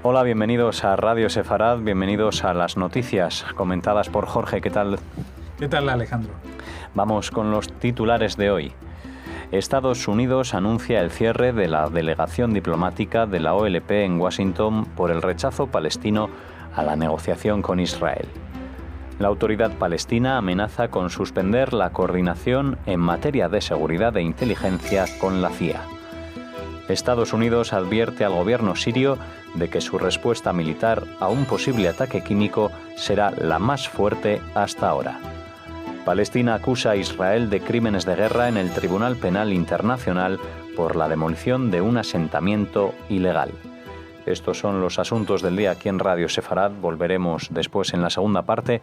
Hola, bienvenidos a Radio Sefarad, bienvenidos a las noticias comentadas por Jorge. ¿Qué tal? ¿Qué tal, Alejandro? Vamos con los titulares de hoy. Estados Unidos anuncia el cierre de la delegación diplomática de la OLP en Washington por el rechazo palestino a la negociación con Israel. La autoridad palestina amenaza con suspender la coordinación en materia de seguridad e inteligencia con la CIA. Estados Unidos advierte al gobierno sirio de que su respuesta militar a un posible ataque químico será la más fuerte hasta ahora. Palestina acusa a Israel de crímenes de guerra en el Tribunal Penal Internacional por la demolición de un asentamiento ilegal. Estos son los asuntos del día aquí en Radio Sefarad. Volveremos después en la segunda parte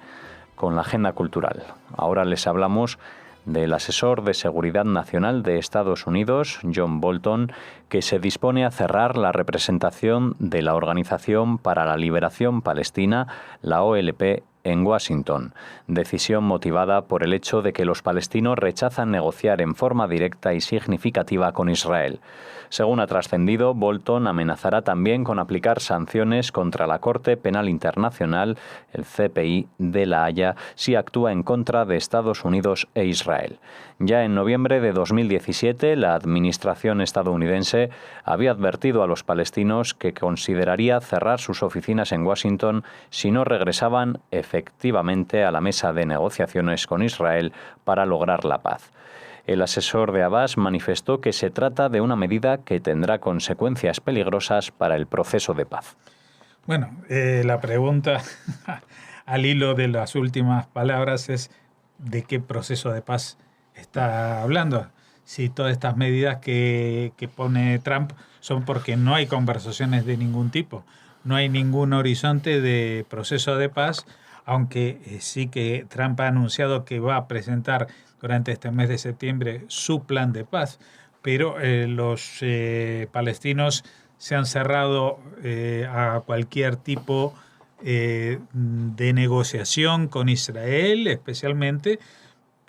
con la agenda cultural. Ahora les hablamos del asesor de Seguridad Nacional de Estados Unidos, John Bolton, que se dispone a cerrar la representación de la Organización para la Liberación Palestina, la OLP, en Washington, decisión motivada por el hecho de que los palestinos rechazan negociar en forma directa y significativa con Israel. Según ha trascendido, Bolton amenazará también con aplicar sanciones contra la Corte Penal Internacional, el CPI, de La Haya, si actúa en contra de Estados Unidos e Israel. Ya en noviembre de 2017, la administración estadounidense había advertido a los palestinos que consideraría cerrar sus oficinas en Washington si no regresaban efectivamente a la mesa de negociaciones con Israel para lograr la paz. El asesor de Abbas manifestó que se trata de una medida que tendrá consecuencias peligrosas para el proceso de paz. Bueno, la pregunta al hilo de las últimas palabras es ¿de qué proceso de paz está hablando? Si todas estas medidas que pone Trump son porque no hay conversaciones de ningún tipo, no hay ningún horizonte de proceso de paz, aunque sí que Trump ha anunciado que va a presentar durante este mes de septiembre su plan de paz, pero los palestinos se han cerrado a cualquier tipo de negociación con Israel, especialmente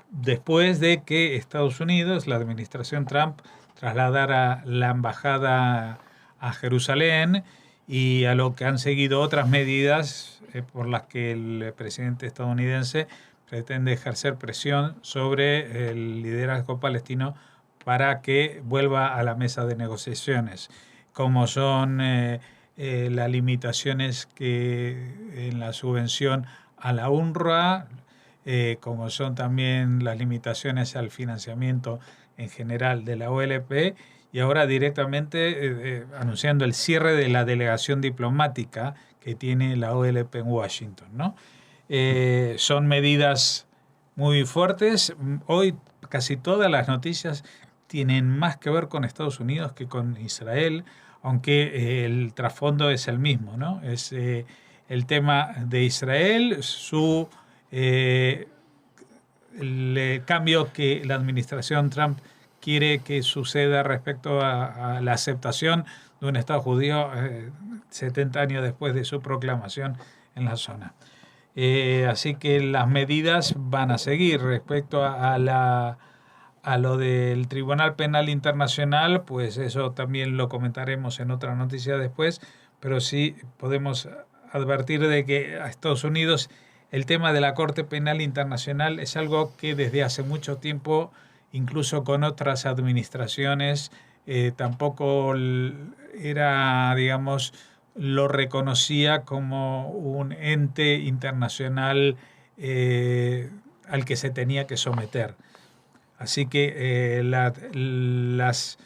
después de que Estados Unidos, la administración Trump, trasladara la embajada a Jerusalén y a lo que han seguido otras medidas por las que el presidente estadounidense pretende ejercer presión sobre el liderazgo palestino para que vuelva a la mesa de negociaciones, como son las limitaciones en la subvención a la UNRWA, como son también las limitaciones al financiamiento en general de la OLP, y ahora directamente anunciando el cierre de la delegación diplomática que tiene la OLP en Washington, ¿no? Son medidas muy fuertes. Hoy casi todas las noticias tienen más que ver con Estados Unidos que con Israel, aunque el trasfondo es el mismo, ¿no? Es el tema de Israel, el cambio que la administración Trump quiere que suceda respecto a la aceptación de un Estado judío 70 años después de su proclamación en la zona. Así que las medidas van a seguir. Respecto a lo del Tribunal Penal Internacional, pues eso también lo comentaremos en otra noticia después, pero sí podemos advertir de que a Estados Unidos el tema de la Corte Penal Internacional es algo que desde hace mucho tiempo, incluso con otras administraciones, tampoco era, digamos, lo reconocía como un ente internacional al que se tenía que someter. Así que las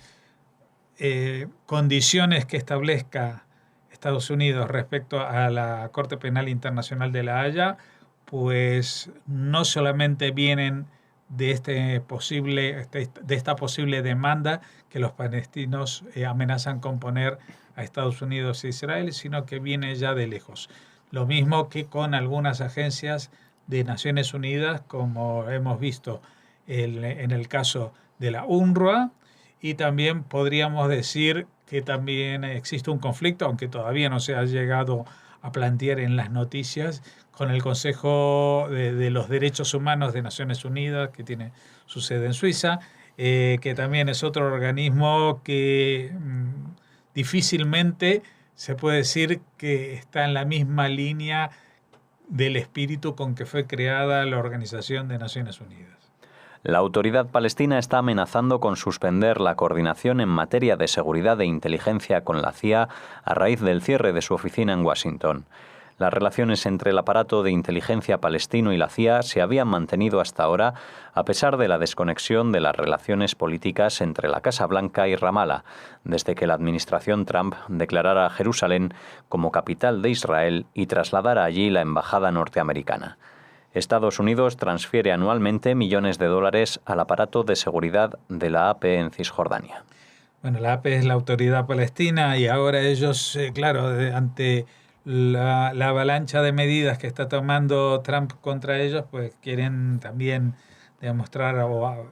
condiciones que establezca Estados Unidos respecto a la Corte Penal Internacional de La Haya, pues no solamente vienen de esta posible demanda que los palestinos amenazan con poner a Estados Unidos e Israel, sino que viene ya de lejos. Lo mismo que con algunas agencias de Naciones Unidas, como hemos visto en el caso de la UNRWA, y también podríamos decir que también existe un conflicto, aunque todavía no se ha llegado a plantear en las noticias, con el Consejo de los Derechos Humanos de Naciones Unidas, que tiene su sede en Suiza, que también es otro organismo que difícilmente se puede decir que está en la misma línea del espíritu con que fue creada la Organización de Naciones Unidas. La autoridad palestina está amenazando con suspender la coordinación en materia de seguridad e inteligencia con la CIA a raíz del cierre de su oficina en Washington. Las relaciones entre el aparato de inteligencia palestino y la CIA se habían mantenido hasta ahora a pesar de la desconexión de las relaciones políticas entre la Casa Blanca y Ramallah, desde que la administración Trump declarara a Jerusalén como capital de Israel y trasladara allí la embajada norteamericana. Estados Unidos transfiere anualmente millones de dólares al aparato de seguridad de la AP en Cisjordania. Bueno, la AP es la autoridad palestina y ahora ellos, claro, ante la avalancha de medidas que está tomando Trump contra ellos, pues quieren también demostrar o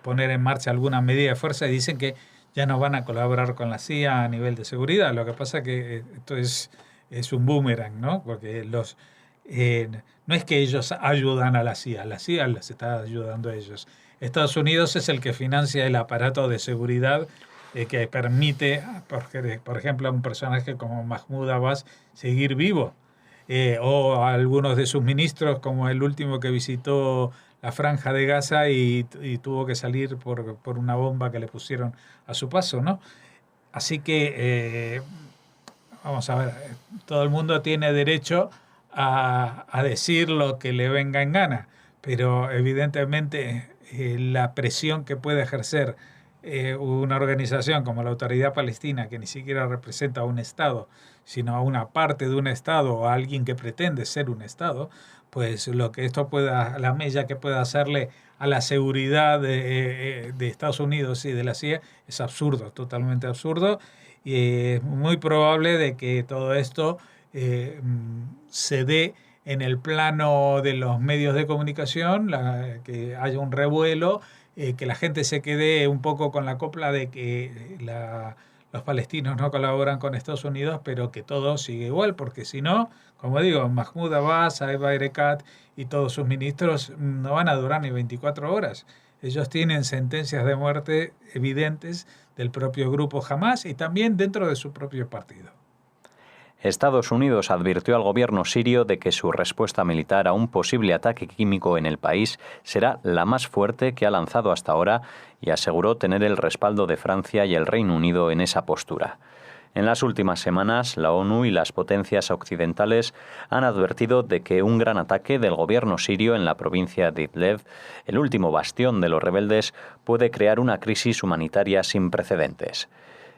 poner en marcha alguna medida de fuerza y dicen que ya no van a colaborar con la CIA a nivel de seguridad. Lo que pasa es que esto es un boomerang, ¿no? Porque no es que ellos ayudan a la CIA les está ayudando a ellos. Estados Unidos es el que financia el aparato de seguridad que permite, por ejemplo, a un personaje como Mahmoud Abbas seguir vivo, o a algunos de sus ministros, como el último que visitó la Franja de Gaza y tuvo que salir por una bomba que le pusieron a su paso, ¿no? Así que, vamos a ver, todo el mundo tiene derecho a decir lo que le venga en gana, pero evidentemente la presión que puede ejercer una organización como la Autoridad Palestina, que ni siquiera representa a un Estado, sino a una parte de un Estado o a alguien que pretende ser un Estado, pues lo que esto pueda, la mella que pueda hacerle a la seguridad de Estados Unidos y de la CIA es absurdo, totalmente absurdo, y es muy probable de que todo esto se dé en el plano de los medios de comunicación, que haya un revuelo, que la gente se quede un poco con la copla de que los palestinos no colaboran con Estados Unidos, pero que todo sigue igual, porque si no, como digo, Mahmoud Abbas, Saeb Erekat y todos sus ministros no van a durar ni 24 horas. Ellos tienen sentencias de muerte evidentes del propio grupo Hamas y también dentro de su propio partido. Estados Unidos advirtió al gobierno sirio de que su respuesta militar a un posible ataque químico en el país será la más fuerte que ha lanzado hasta ahora y aseguró tener el respaldo de Francia y el Reino Unido en esa postura. En las últimas semanas, la ONU y las potencias occidentales han advertido de que un gran ataque del gobierno sirio en la provincia de Idlib, el último bastión de los rebeldes, puede crear una crisis humanitaria sin precedentes.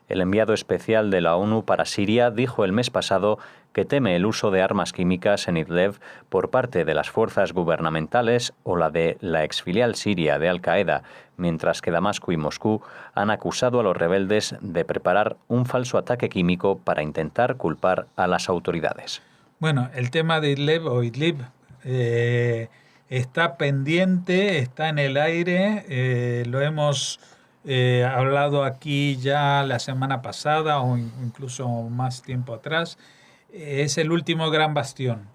El enviado especial de la ONU para Siria dijo el mes pasado que teme el uso de armas químicas en Idlib por parte de las fuerzas gubernamentales o la de la exfilial siria de Al-Qaeda, mientras que Damasco y Moscú han acusado a los rebeldes de preparar un falso ataque químico para intentar culpar a las autoridades. Bueno, el tema de Idlib está pendiente, está en el aire, lo hemos hablado aquí ya la semana pasada o incluso más tiempo atrás. Es el último gran bastión.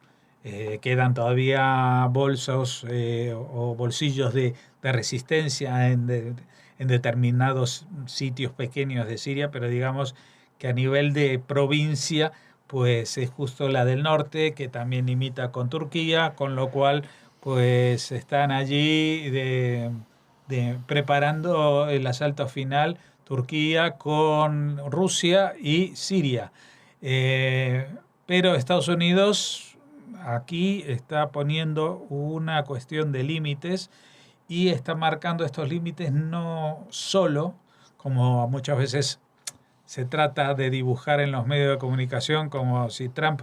Quedan todavía bolsos o bolsillos de resistencia en determinados sitios pequeños de Siria, pero digamos que a nivel de provincia, pues es justo la del norte, que también limita con Turquía, con lo cual pues están allí preparando el asalto final Turquía con Rusia y Siria. Pero Estados Unidos aquí está poniendo una cuestión de límites y está marcando estos límites no solo, como muchas veces se trata de dibujar en los medios de comunicación, como si Trump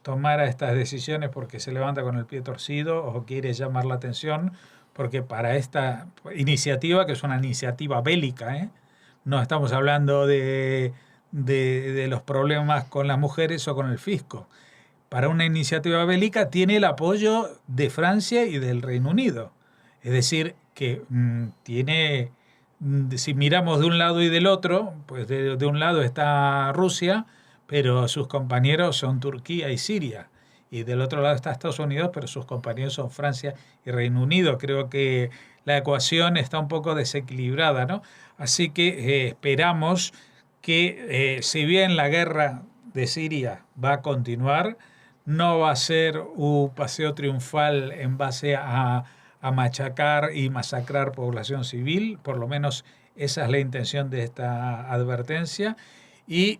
tomara estas decisiones porque se levanta con el pie torcido o quiere llamar la atención, porque para esta iniciativa, que es una iniciativa bélica, no estamos hablando de los problemas con las mujeres o con el fisco. Para una iniciativa bélica tiene el apoyo de Francia y del Reino Unido. Es decir, que tiene, si miramos de un lado y del otro, pues de un lado está Rusia, pero sus compañeros son Turquía y Siria. Y del otro lado está Estados Unidos, pero sus compañeros son Francia y Reino Unido. Creo que la ecuación está un poco desequilibrada, ¿no? Así que esperamos que, si bien la guerra de Siria va a continuar, no va a ser un paseo triunfal en base a machacar y masacrar población civil, por lo menos esa es la intención de esta advertencia, y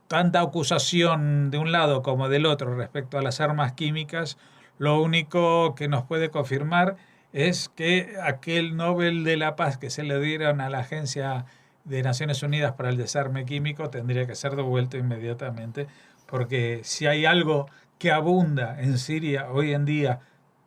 tanta acusación de un lado como del otro respecto a las armas químicas, lo único que nos puede confirmar es que aquel Nobel de la Paz que se le dieron a la Agencia de Naciones Unidas para el Desarme Químico tendría que ser devuelto inmediatamente, porque si hay algo que abunda en Siria hoy en día,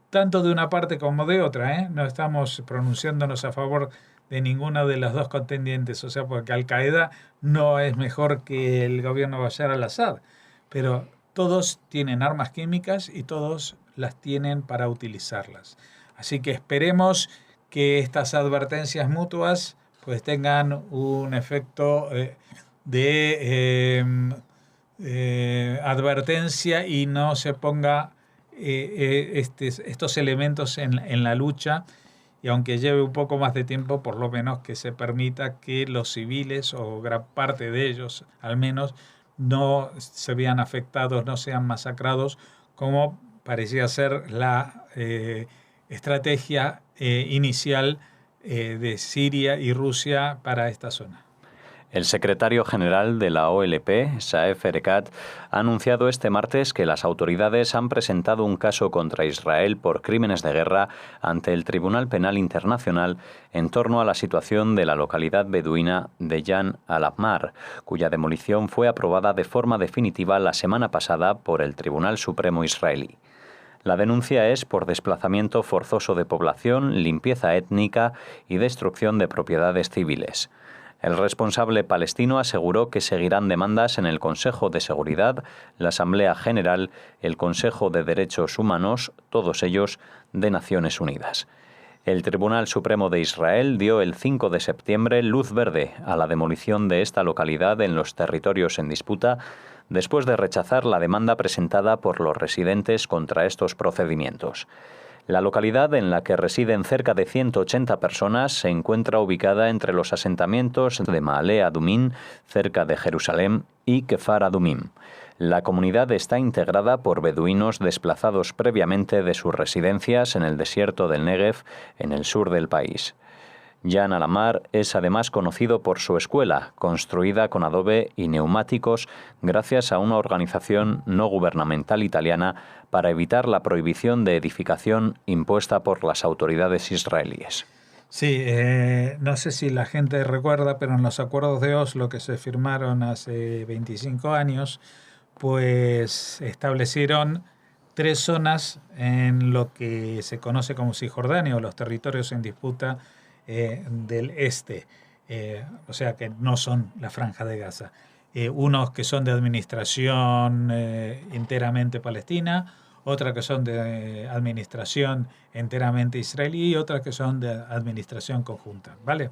tanto de una parte como de otra, no estamos pronunciándonos a favor de ninguna de las dos contendientes, o sea, porque Al-Qaeda no es mejor que el gobierno de Bashar al-Assad, pero todos tienen armas químicas y todos las tienen para utilizarlas. Así que esperemos que estas advertencias mutuas pues tengan un efecto de advertencia y no se ponga estos elementos en la lucha, y aunque lleve un poco más de tiempo, por lo menos que se permita que los civiles, o gran parte de ellos al menos, no se vean afectados, no sean masacrados, como parecía ser la estrategia inicial de Siria y Rusia para esta zona. El secretario general de la OLP, Saef Erekat, ha anunciado este martes que las autoridades han presentado un caso contra Israel por crímenes de guerra ante el Tribunal Penal Internacional en torno a la situación de la localidad beduina de Jan al-Ahmar, cuya demolición fue aprobada de forma definitiva la semana pasada por el Tribunal Supremo israelí. La denuncia es por desplazamiento forzoso de población, limpieza étnica y destrucción de propiedades civiles. El responsable palestino aseguró que seguirán demandas en el Consejo de Seguridad, la Asamblea General, el Consejo de Derechos Humanos, todos ellos de Naciones Unidas. El Tribunal Supremo de Israel dio el 5 de septiembre luz verde a la demolición de esta localidad en los territorios en disputa, después de rechazar la demanda presentada por los residentes contra estos procedimientos. La localidad, en la que residen cerca de 180 personas, se encuentra ubicada entre los asentamientos de Ma'ale Adumim, cerca de Jerusalén, y Kefar Adumim. La comunidad está integrada por beduinos desplazados previamente de sus residencias en el desierto del Negev, en el sur del país. Jan al-Ahmar es además conocido por su escuela, construida con adobe y neumáticos gracias a una organización no gubernamental italiana para evitar la prohibición de edificación impuesta por las autoridades israelíes. Sí, no sé si la gente recuerda, pero en los acuerdos de Oslo que se firmaron hace 25 años, pues establecieron 3 zonas en lo que se conoce como Cisjordania, o los territorios en disputa del este, o sea que no son la Franja de Gaza. Unos que son de administración enteramente palestina, otras que son de administración enteramente israelí y otras que son de administración conjunta, ¿vale?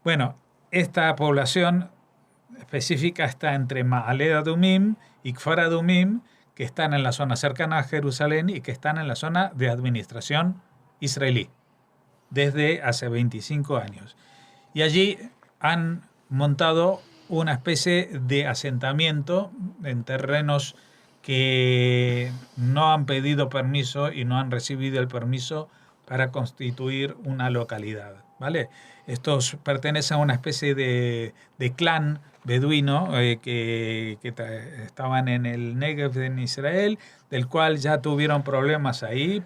Bueno, esta población específica está entre Ma'ale Adumim y Kfar Adumim, que están en la zona cercana a Jerusalén y que están en la zona de administración israelí desde hace 25 años. Y allí han montado una especie de asentamiento en terrenos que no han pedido permiso y no han recibido el permiso para constituir una localidad, ¿vale? Estos pertenecen a una especie de clan beduino que estaban en el Negev en Israel, del cual ya tuvieron problemas ahí,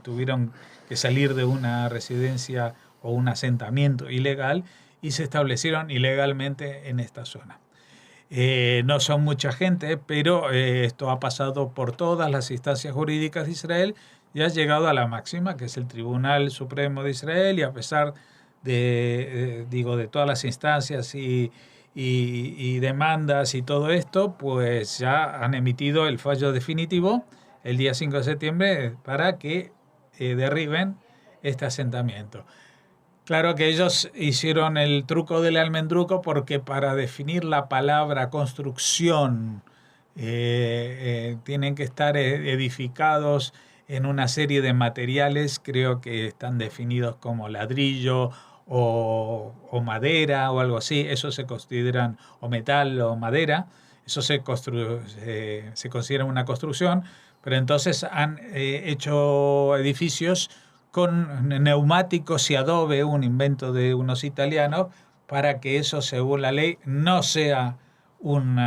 tuvieron que salir de una residencia o un asentamiento ilegal y se establecieron ilegalmente en esta zona. No son mucha gente, pero esto ha pasado por todas las instancias jurídicas de Israel y ha llegado a la máxima, que es el Tribunal Supremo de Israel, y a pesar de todas las instancias y demandas y todo esto, pues ya han emitido el fallo definitivo el día 5 de septiembre para que derriben este asentamiento. Claro que ellos hicieron el truco del almendruco, porque para definir la palabra construcción tienen que estar edificados en una serie de materiales, creo que están definidos como ladrillo o madera o algo así, eso se consideran, o metal o madera, Eso se considera una construcción, pero entonces han hecho edificios con neumáticos y adobe, un invento de unos italianos, para que eso, según la ley, no sea un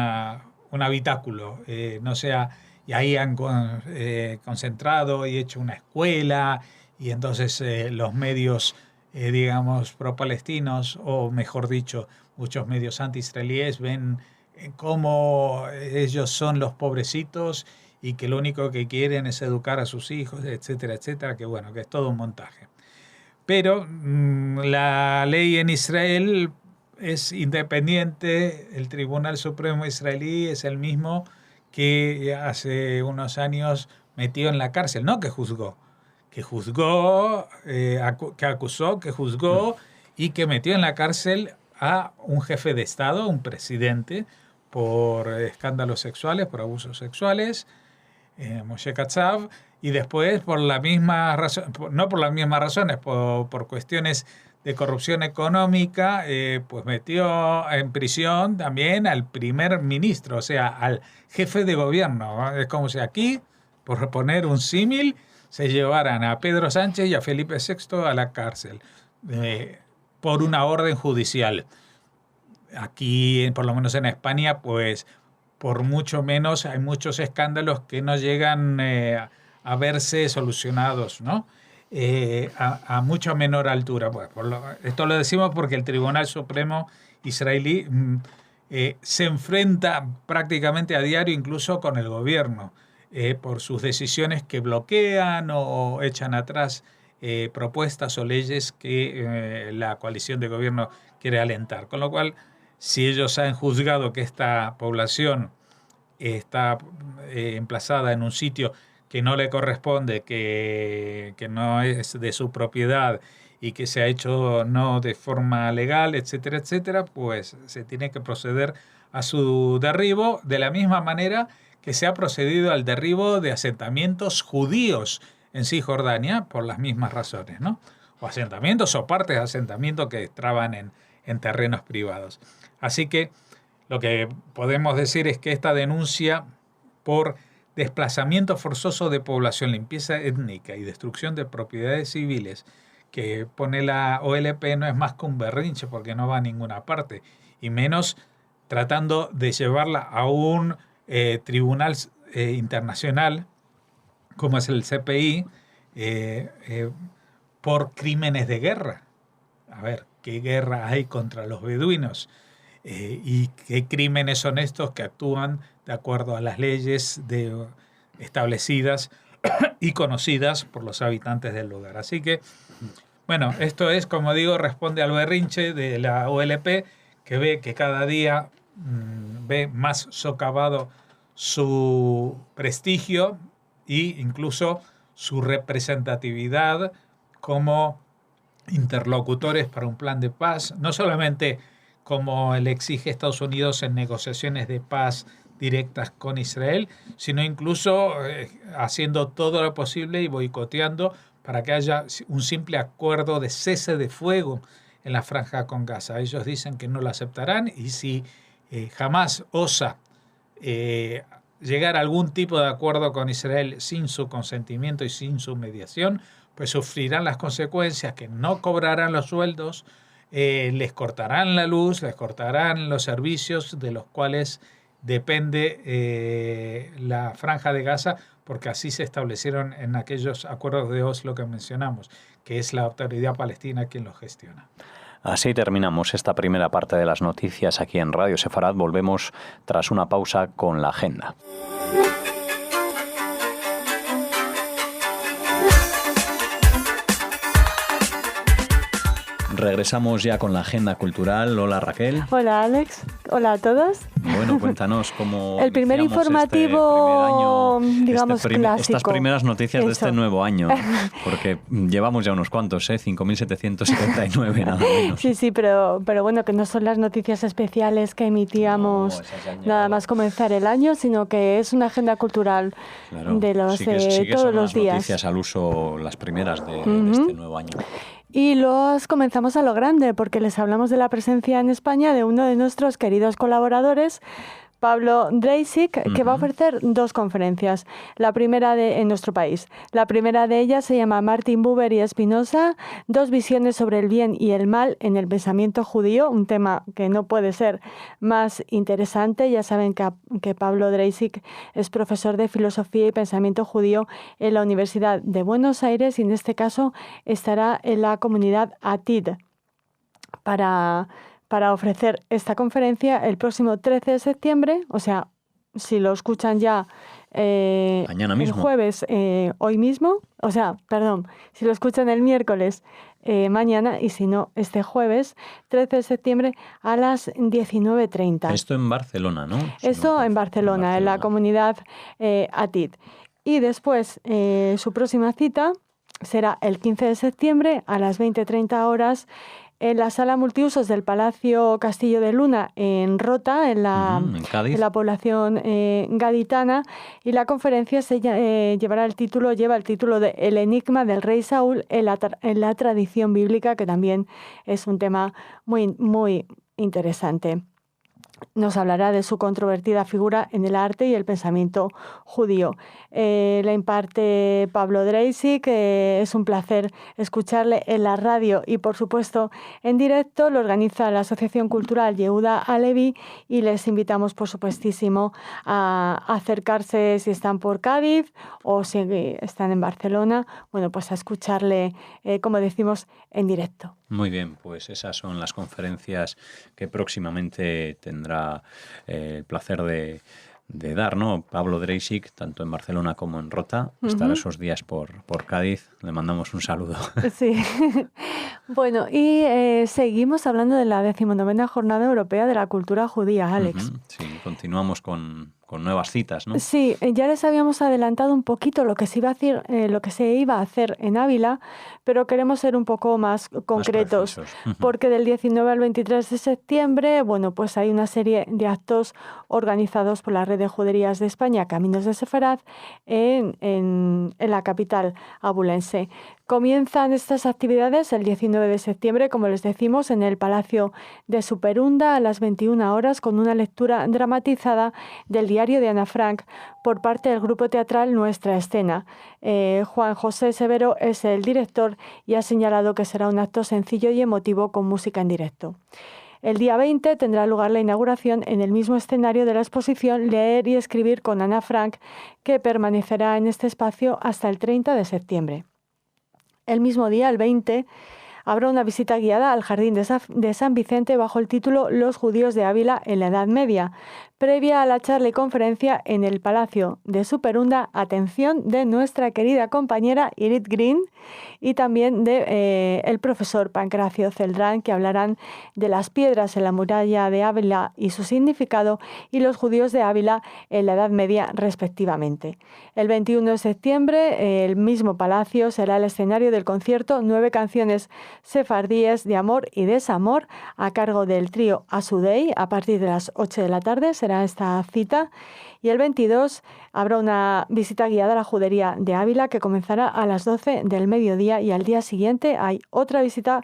habitáculo, no sea, y ahí han concentrado y hecho una escuela, y entonces los medios, digamos, pro-palestinos, o mejor dicho, muchos medios anti-israelíes ven cómo ellos son los pobrecitos y que lo único que quieren es educar a sus hijos, etcétera, etcétera, que bueno, que es todo un montaje. Pero la ley en Israel es independiente, el Tribunal Supremo israelí es el mismo que hace unos años metió en la cárcel, no que juzgó, que acusó, que juzgó y que metió en la cárcel a un jefe de Estado, un presidente, por escándalos sexuales, por abusos sexuales, Moshe Katsav, y después por la misma razón, no por las mismas razones, por cuestiones de corrupción económica, pues metió en prisión también al primer ministro, o sea, al jefe de gobierno, ¿no? Es como si aquí, por poner un símil, se llevaran a Pedro Sánchez y a Felipe VI a la cárcel por una orden judicial. Aquí, por lo menos en España, pues por mucho menos hay muchos escándalos que no llegan a verse solucionados, ¿no? A mucho menor altura. Pues, esto lo decimos porque el Tribunal Supremo israelí se enfrenta prácticamente a diario incluso con el gobierno por sus decisiones que bloquean o echan atrás propuestas o leyes que la coalición de gobierno quiere alentar. Con lo cual, si ellos han juzgado que esta población está emplazada en un sitio que no le corresponde, que no es de su propiedad y que se ha hecho no de forma legal, etcétera, etcétera, pues se tiene que proceder a su derribo de la misma manera que se ha procedido al derribo de asentamientos judíos en Cisjordania por las mismas razones, ¿no? O asentamientos o partes de asentamientos que estaban en terrenos privados. Así que lo que podemos decir es que esta denuncia por desplazamiento forzoso de población, limpieza étnica y destrucción de propiedades civiles que pone la OLP no es más que un berrinche porque no va a ninguna parte, y menos tratando de llevarla a un tribunal internacional como es el CPI por crímenes de guerra. A ver, ¿qué guerra hay contra los beduinos? ¿Y qué crímenes son estos que actúan de acuerdo a las leyes establecidas y conocidas por los habitantes del lugar? Así que, bueno, esto es, como digo, responde al berrinche de la OLP, que ve que cada día ve más socavado su prestigio e incluso su representatividad como interlocutores para un plan de paz, no solamente como le exige Estados Unidos en negociaciones de paz directas con Israel, sino incluso haciendo todo lo posible y boicoteando para que haya un simple acuerdo de cese de fuego en la franja con Gaza. Ellos dicen que no lo aceptarán, y si jamás osa llegar a algún tipo de acuerdo con Israel sin su consentimiento y sin su mediación, pues sufrirán las consecuencias, que no cobrarán los sueldos, les cortarán la luz, les cortarán los servicios de los cuales depende la franja de Gaza, porque así se establecieron en aquellos acuerdos de Oslo que mencionamos, que es la Autoridad Palestina quien los gestiona. Así terminamos esta primera parte de las noticias aquí en Radio Sefarad. Volvemos tras una pausa con la agenda. Regresamos ya con la agenda cultural. Hola, Raquel. Hola, Alex. Hola a todos. Bueno, cuéntanos cómo el primer informativo, este primer año, digamos, clásico. Estas primeras noticias de este nuevo año, porque llevamos ya unos cuantos, 5.779 nada menos. Sí, pero bueno, que no son las noticias especiales que emitíamos nada más comenzar el año, sino que es una agenda cultural de los sí que todos son los días. Noticias al uso, las primeras de este nuevo año. Y los comenzamos a lo grande, porque les hablamos de la presencia en España de uno de nuestros queridos colaboradores, Pablo Dreisig, que va a ofrecer 2 conferencias. La primera en nuestro país. La primera de ellas se llama Martin Buber y Spinoza, 2 visiones sobre el bien y el mal en el pensamiento judío, un tema que no puede ser más interesante. Ya saben que Pablo Dreisig es profesor de filosofía y pensamiento judío en la Universidad de Buenos Aires y en este caso estará en la comunidad Atid para ofrecer esta conferencia el próximo 13 de septiembre, o sea, si lo escuchan ya mañana mismo. El jueves, hoy mismo, o sea, perdón, si lo escuchan el miércoles, mañana, y si no, este jueves, 13 de septiembre a las 19:30. Esto en Barcelona, ¿no? Esto en Barcelona, en la comunidad Atid. Y después, su próxima cita será el 15 de septiembre a las 20:30 horas en la sala multiusos del Palacio Castillo de Luna en Rota, en la población gaditana, y la conferencia lleva el título de El enigma del rey Saúl en la tradición bíblica, que también es un tema muy, muy interesante. Nos hablará de su controvertida figura en el arte y el pensamiento judío. La imparte Pablo Dreisig, que es un placer escucharle en la radio y, por supuesto, en directo. Lo organiza la Asociación Cultural Yehuda Alevi y les invitamos, por supuestísimo, a acercarse si están por Cádiz o si están en Barcelona, bueno, pues a escucharle, como decimos, en directo. Muy bien, pues esas son las conferencias que próximamente tendrá el placer de dar, ¿no? Pablo Dreisig, tanto en Barcelona como en Rota. Estará esos días por Cádiz. Le mandamos un saludo. Sí. Bueno, y seguimos hablando de la 19ª Jornada Europea de la Cultura Judía, Alex. Sí, continuamos con nuevas citas, ¿no? Sí, ya les habíamos adelantado un poquito lo que se iba a hacer en Ávila, pero queremos ser un poco más concretos, porque del 19 al 23 de septiembre, bueno, pues hay una serie de actos organizados por la Red de Juderías de España, Caminos de Sefarad, en la capital abulense. Comienzan estas actividades el 19 de septiembre, como les decimos, en el Palacio de Superunda a las 21 horas con una lectura dramatizada del diario de Ana Frank por parte del grupo teatral Nuestra Escena. Juan José Severo es el director y ha señalado que será un acto sencillo y emotivo con música en directo. El día 20 tendrá lugar la inauguración en el mismo escenario de la exposición Leer y Escribir con Ana Frank, que permanecerá en este espacio hasta el 30 de septiembre. El mismo día, el 20, habrá una visita guiada al Jardín de San Vicente bajo el título Los judíos de Ávila en la Edad Media, previa a la charla y conferencia en el Palacio de Superunda, atención de nuestra querida compañera Irit Green y también de el profesor Pancracio Celdrán, que hablarán de las piedras en la muralla de Ávila y su significado y los judíos de Ávila en la Edad Media respectivamente. El 21 de septiembre, el mismo palacio será el escenario del concierto 9 canciones sefardíes de amor y desamor a cargo del trío Asudei a partir de las 8 de la tarde. Será esta cita, y el 22 habrá una visita guiada a la judería de Ávila que comenzará a las 12 del mediodía, y al día siguiente hay otra visita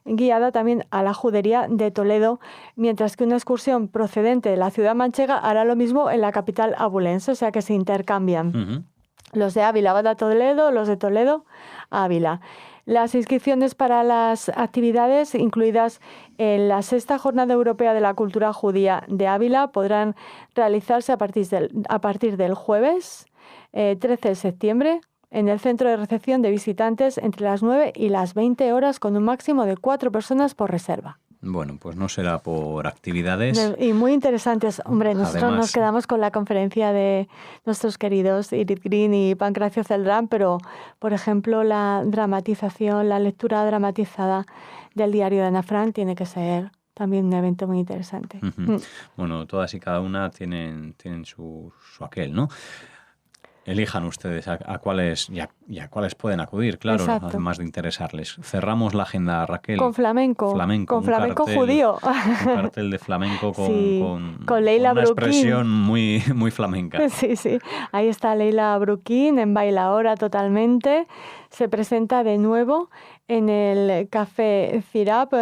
guiada también a la judería de Toledo, mientras que una excursión procedente de la ciudad manchega hará lo mismo en la capital abulense, o sea que se intercambian. Los de Ávila van a Toledo, los de Toledo a Ávila. Las inscripciones para las actividades incluidas en la 6ª Jornada Europea de la Cultura Judía de Ávila podrán realizarse a partir del jueves 13 de septiembre en el centro de recepción de visitantes entre las 9 y las 20 horas con un máximo de 4 personas por reserva. Bueno, pues no será por actividades. Y muy interesantes. Hombre, nosotros Además, nos quedamos con la conferencia de nuestros queridos Irit Green y Pancracio Celdrán, pero, por ejemplo, la dramatización, la lectura dramatizada del diario de Ana Frank tiene que ser también un evento muy interesante. Bueno, todas y cada una tienen su aquel, ¿no? Elijan ustedes a cuáles y a cuáles pueden acudir, claro, Exacto. además de interesarles. Cerramos la agenda, Raquel. Con flamenco. Con flamenco cartel, judío. Un cartel de flamenco con Leila una Brukin. expresión muy, muy flamenca. Sí. Ahí está Leila Brukin en Bailaora totalmente. Se presenta de nuevo en el Café Cirap,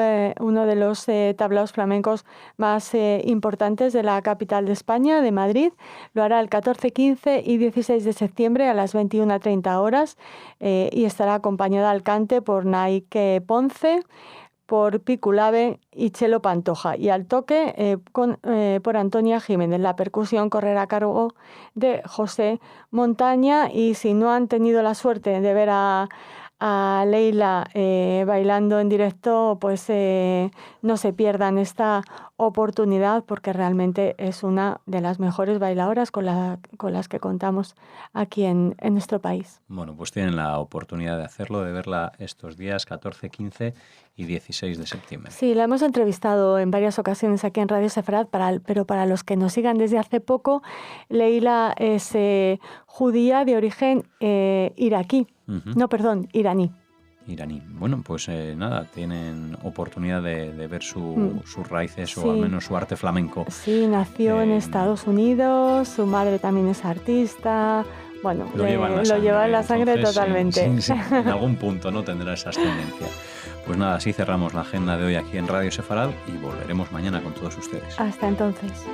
uno de los tablaos flamencos más importantes de la capital de España, de Madrid. Lo hará el 14, 15 y 16 de septiembre a las 21:30 horas y estará acompañada al cante por Naike Ponce, por Piculave y Chelo Pantoja, y al toque por Antonia Jiménez. La percusión correrá a cargo de José Montaña, y si no han tenido la suerte de ver a Leila bailando en directo, pues no se pierdan esta oportunidad, porque realmente es una de las mejores bailadoras con las que contamos aquí en nuestro país. Bueno, pues tienen la oportunidad de hacerlo, de verla estos días 14, 15 y 16 de septiembre. Sí, la hemos entrevistado en varias ocasiones aquí en Radio Sefarad, pero para los que nos sigan desde hace poco, Leila es judía de origen iraquí. Iraní. Iraní. Bueno, pues nada, tienen oportunidad de ver sus raíces, sí, o al menos su arte flamenco. Sí, nació en Estados Unidos, su madre también es artista. Bueno, lo lleva en la sangre entonces, totalmente. Sí, en algún punto no tendrá esa ascendencia. Pues nada, así cerramos la agenda de hoy aquí en Radio Sefarad y volveremos mañana con todos ustedes. Hasta entonces.